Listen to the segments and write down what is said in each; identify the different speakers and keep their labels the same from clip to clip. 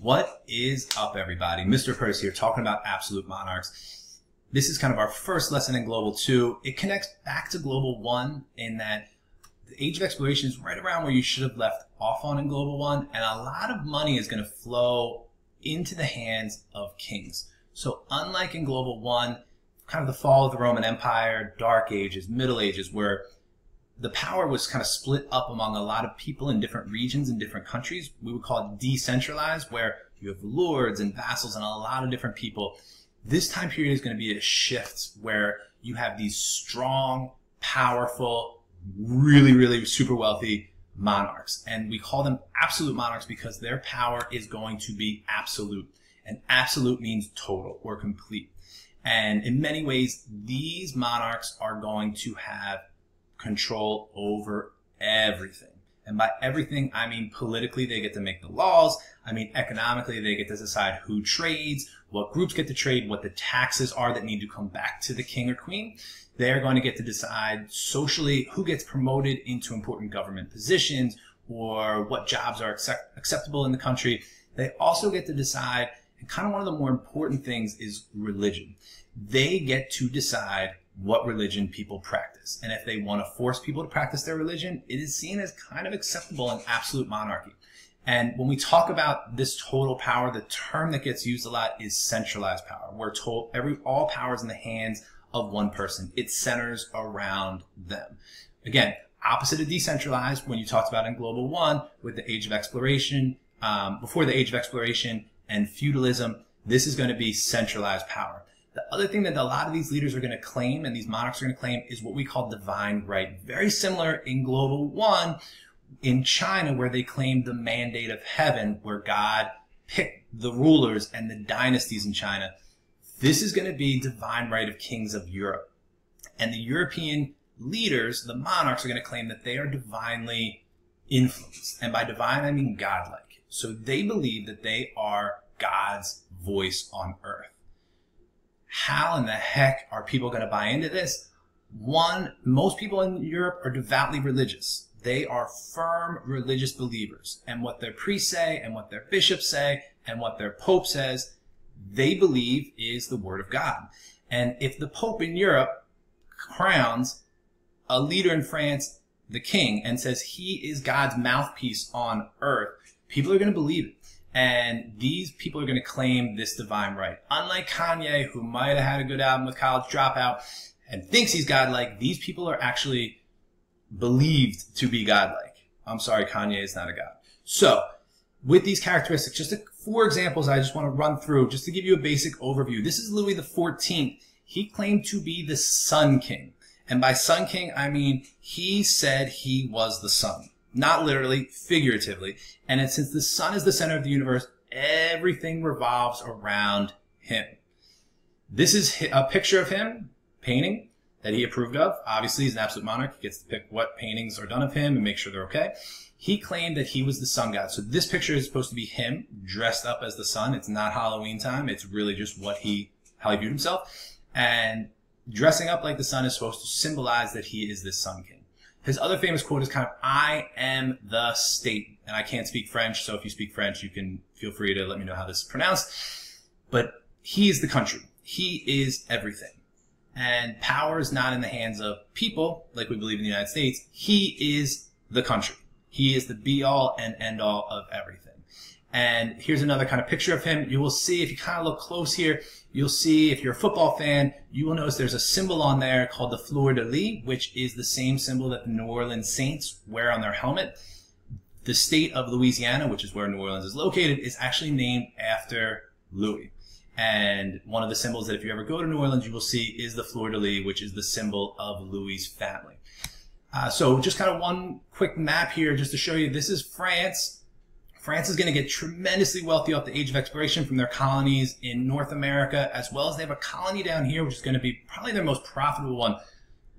Speaker 1: What is up, everybody? Mr. Curtis here, talking about absolute monarchs. This is kind of our first lesson in Global 2. It connects back to Global 1 in that the Age of Exploration is right around where you should have left off on in Global 1, and a lot of money is going to flow into the hands of kings. So unlike in Global 1, kind of the fall of the Roman Empire, Dark Ages, Middle Ages, where the power was kind of split up among a lot of people in different regions and different countries. We would call it decentralized, where you have lords and vassals and a lot of different people. This time period is going to be a shift where you have these strong, powerful, really super wealthy monarchs. And we call them absolute monarchs because their power is going to be absolute. And absolute means total or complete. And in many ways, these monarchs are going to have control over everything. And by everything, I mean politically, they get to make the laws. I mean economically, they get to decide who trades, what groups get to trade, what the taxes are that need to come back to the king or queen. They're going to get to decide socially who gets promoted into important government positions or what jobs are acceptable in the country. They also get to decide, and kind of one of the more important things is religion. They get to decide what religion people practice. And if they want to force people to practice their religion, it is seen as kind of acceptable in absolute monarchy. And when we talk about this total power, the term that gets used a lot is centralized power. We're told all power is in the hands of one person. It centers around them. Again, opposite of decentralized when you talked about in Global 1 with the Age of Exploration, before the Age of Exploration and feudalism, this is going to be centralized power. The other thing that a lot of these leaders are going to claim and these monarchs are going to claim is what we call divine right. Very similar in Global 1 in China, where they claim the mandate of heaven, where God picked the rulers and the dynasties in China. This is going to be divine right of kings of Europe. And the European leaders, the monarchs, are going to claim that they are divinely influenced. And by divine, I mean godlike. So they believe that they are God's voice on earth. How in the heck are people going to buy into this? One, most people in Europe are devoutly religious. They are firm religious believers. And what their priests say and what their bishops say and what their pope says, they believe is the word of God. And if the pope in Europe crowns a leader in France, the king, and says he is God's mouthpiece on earth, people are going to believe it. And these people are going to claim this divine right. Unlike Kanye, who might have had a good album with College Dropout and thinks he's godlike, these people are actually believed to be godlike. I'm sorry, Kanye is not a god. So, with these characteristics, just 4 examples I just want to run through just to give you a basic overview. This is Louis XIV. He claimed to be the Sun King. And by Sun King, I mean he said he was the sun. Not literally, figuratively. And since the sun is the center of the universe, everything revolves around him. This is a picture of him, painting, that he approved of. Obviously, he's an absolute monarch. He gets to pick what paintings are done of him and make sure they're okay. He claimed that he was the sun god. So this picture is supposed to be him dressed up as the sun. It's not Halloween time. It's really just how he viewed himself. And dressing up like the sun is supposed to symbolize that he is this sun king. His other famous quote is kind of, I am the state. And I can't speak French, so if you speak French, you can feel free to let me know how this is pronounced. But he is the country. He is everything. And power is not in the hands of people, like we believe in the United States. He is the country. He is the be-all and end-all of everything. And here's another kind of picture of him. You will see, if you kind of look close here, you'll see, if you're a football fan, you will notice there's a symbol on there called the fleur-de-lis, which is the same symbol that the New Orleans Saints wear on their helmet. The state of Louisiana, which is where New Orleans is located, is actually named after Louis. And one of the symbols that if you ever go to New Orleans, you will see is the fleur-de-lis, which is the symbol of Louis' family. So just kind of one quick map here just to show you, this is France. France is going to get tremendously wealthy off the Age of Exploration from their colonies in North America, as well as they have a colony down here, which is going to be probably their most profitable one,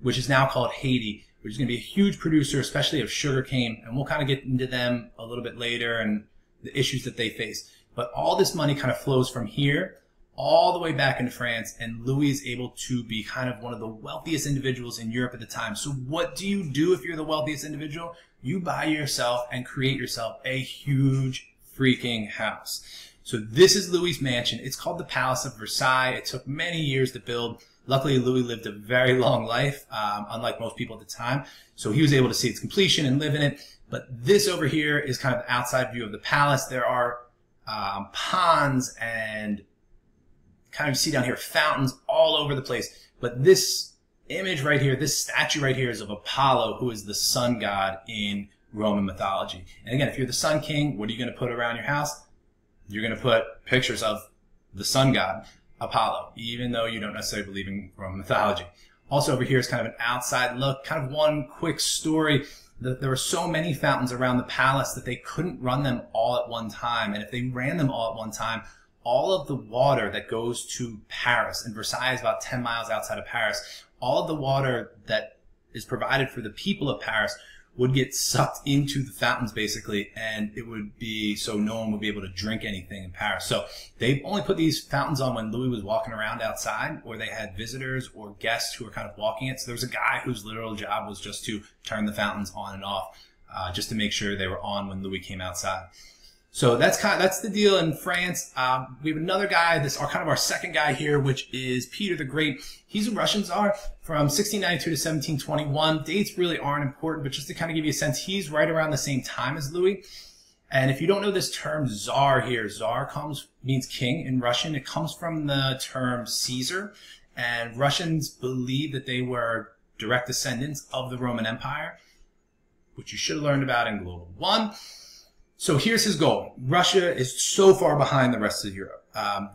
Speaker 1: which is now called Haiti, which is going to be a huge producer, especially of sugarcane. And we'll kind of get into them a little bit later and the issues that they face. But all this money kind of flows from here all the way back into France, and Louis is able to be kind of one of the wealthiest individuals in Europe at the time. So what do you do if you're the wealthiest individual? You buy yourself and create yourself a huge freaking house. So this is Louis's mansion. It's called the Palace of Versailles. It took many years to build. Luckily, Louis lived a very long life, unlike most people at the time. So he was able to see its completion and live in it. But this over here is kind of the outside view of the palace. There are ponds and kind of, you see down here, fountains all over the place. But this image right here, this statue right here, is of Apollo, who is the sun god in Roman mythology. And again, if you're the sun king, what are you going to put around your house? You're going to put pictures of the sun god, Apollo, even though you don't necessarily believe in Roman mythology. Also over here is kind of an outside look, kind of one quick story. There were so many fountains around the palace that they couldn't run them all at one time. And if they ran them all at one time, all of the water that goes to Paris, and Versailles is about 10 miles outside of Paris, all of the water that is provided for the people of Paris would get sucked into the fountains, basically, and it would be so no one would be able to drink anything in Paris. So they only put these fountains on when Louis was walking around outside, or they had visitors or guests who were kind of walking it. So there was a guy whose literal job was just to turn the fountains on and off, just to make sure they were on when Louis came outside. So that's the deal in France. We have another guy, kind of our second guy here, which is Peter the Great. He's a Russian Tsar from 1692 to 1721. Dates really aren't important, but just to kind of give you a sense, he's right around the same time as Louis. And if you don't know this term Tsar here, Tsar means king in Russian. It comes from the term Caesar, and Russians believe that they were direct descendants of the Roman Empire, which you should have learned about in Global 1. So here's his goal. Russia is so far behind the rest of Europe.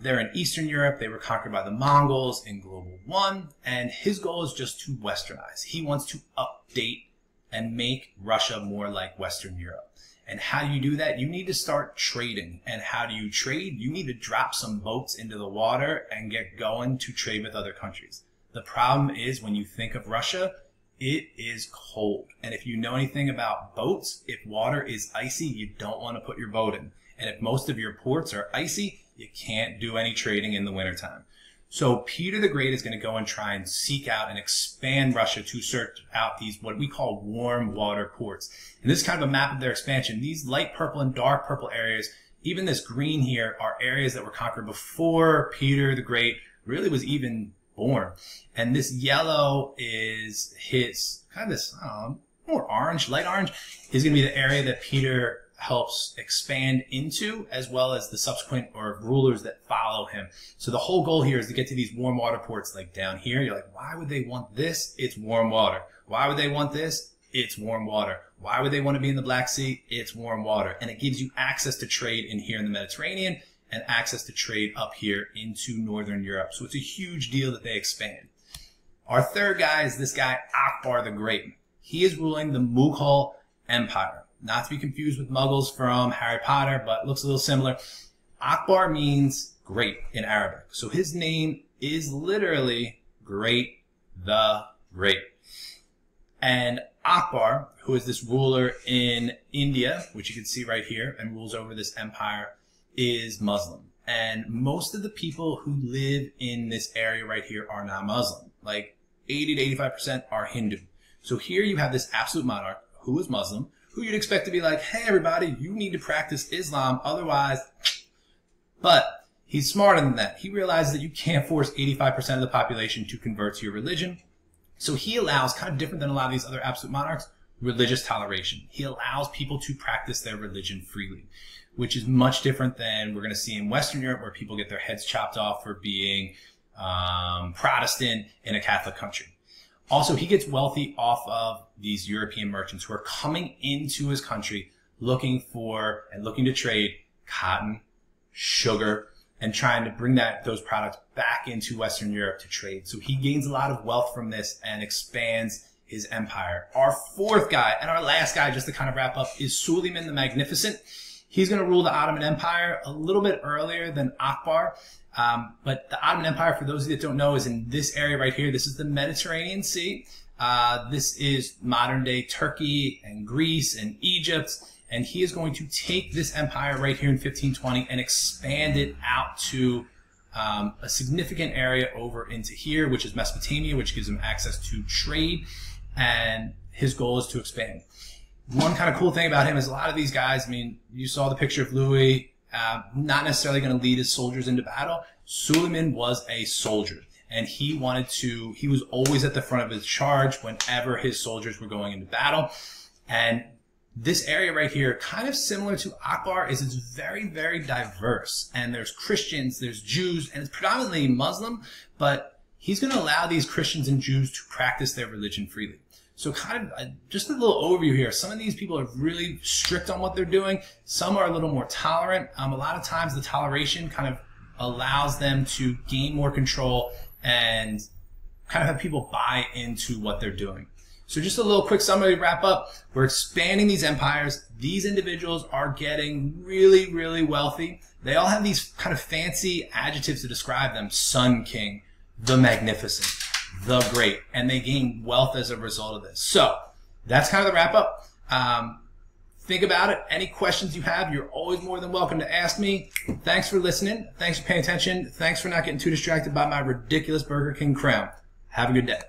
Speaker 1: They're in Eastern Europe. They were conquered by the Mongols in Global 1. And his goal is just to westernize. He wants to update and make Russia more like Western Europe. And how do you do that? You need to start trading. And how do you trade? You need to drop some boats into the water and get going to trade with other countries. The problem is when you think of Russia, it is cold. And if you know anything about boats, if water is icy, you don't want to put your boat in. And if most of your ports are icy, you can't do any trading in the wintertime. So Peter the Great is going to go and try and seek out and expand Russia to search out these, what we call warm water ports. And this is kind of a map of their expansion. These light purple and dark purple areas, even this green here, are areas that were conquered before Peter the Great really was even born. And this yellow is his kind of this more orange, light orange, is going to be the area that Peter helps expand into, as well as the subsequent rulers that follow him. So the whole goal here is to get to these warm water ports. Like down here, you're like, why would they want this? It's warm water. Why would they want this? It's warm water. Why would they want to be in the Black Sea? It's warm water. And it gives you access to trade in here in the Mediterranean and access to trade up here into Northern Europe. So it's a huge deal that they expand. Our third guy is this guy, Akbar the Great. He is ruling the Mughal Empire. Not to be confused with Muggles from Harry Potter, but looks a little similar. Akbar means great in Arabic. So his name is literally Great the Great. And Akbar, who is this ruler in India, which you can see right here, and rules over this empire, is Muslim. And most of the people who live in this area right here are not Muslim. Like 80 to 85% are Hindu. So here you have this absolute monarch who is Muslim, who you'd expect to be like, hey, everybody, you need to practice Islam, otherwise. But he's smarter than that. He realizes that you can't force 85% of the population to convert to your religion. So he allows, kind of different than a lot of these other absolute monarchs, religious toleration. He allows people to practice their religion freely, which is much different than we're going to see in Western Europe, where people get their heads chopped off for being Protestant in a Catholic country. Also, he gets wealthy off of these European merchants who are coming into his country looking to trade cotton, sugar, and trying to bring those products back into Western Europe to trade. So he gains a lot of wealth from this and expands his empire. Our fourth guy and our last guy, just to kind of wrap up, is Suleiman the Magnificent. He's going to rule the Ottoman Empire a little bit earlier than Akbar. But the Ottoman Empire, for those of you that don't know, is in this area right here. This is the Mediterranean Sea. This is modern day Turkey and Greece and Egypt. And he is going to take this empire right here in 1520 and expand it out to a significant area over into here, which is Mesopotamia, which gives him access to trade. And his goal is to expand. One kind of cool thing about him is a lot of these guys, I mean, you saw the picture of Louis, not necessarily going to lead his soldiers into battle. Suleiman was a soldier, and he was always at the front of his charge whenever his soldiers were going into battle. And this area right here, kind of similar to Akbar, is it's very, very diverse. And there's Christians, there's Jews, and it's predominantly Muslim, but he's going to allow these Christians and Jews to practice their religion freely. So kind of just a little overview here. Some of these people are really strict on what they're doing. Some are a little more tolerant. A lot of times the toleration kind of allows them to gain more control and kind of have people buy into what they're doing. So just a little quick summary to wrap up. We're expanding these empires. These individuals are getting really, really wealthy. They all have these kind of fancy adjectives to describe them. Sun King, the Magnificent, the Great, and they gain wealth as a result of this. So that's kind of the wrap up. Think about it. Any questions you have, you're always more than welcome to ask me. Thanks for listening. Thanks for paying attention. Thanks for not getting too distracted by my ridiculous Burger King crown. Have a good day.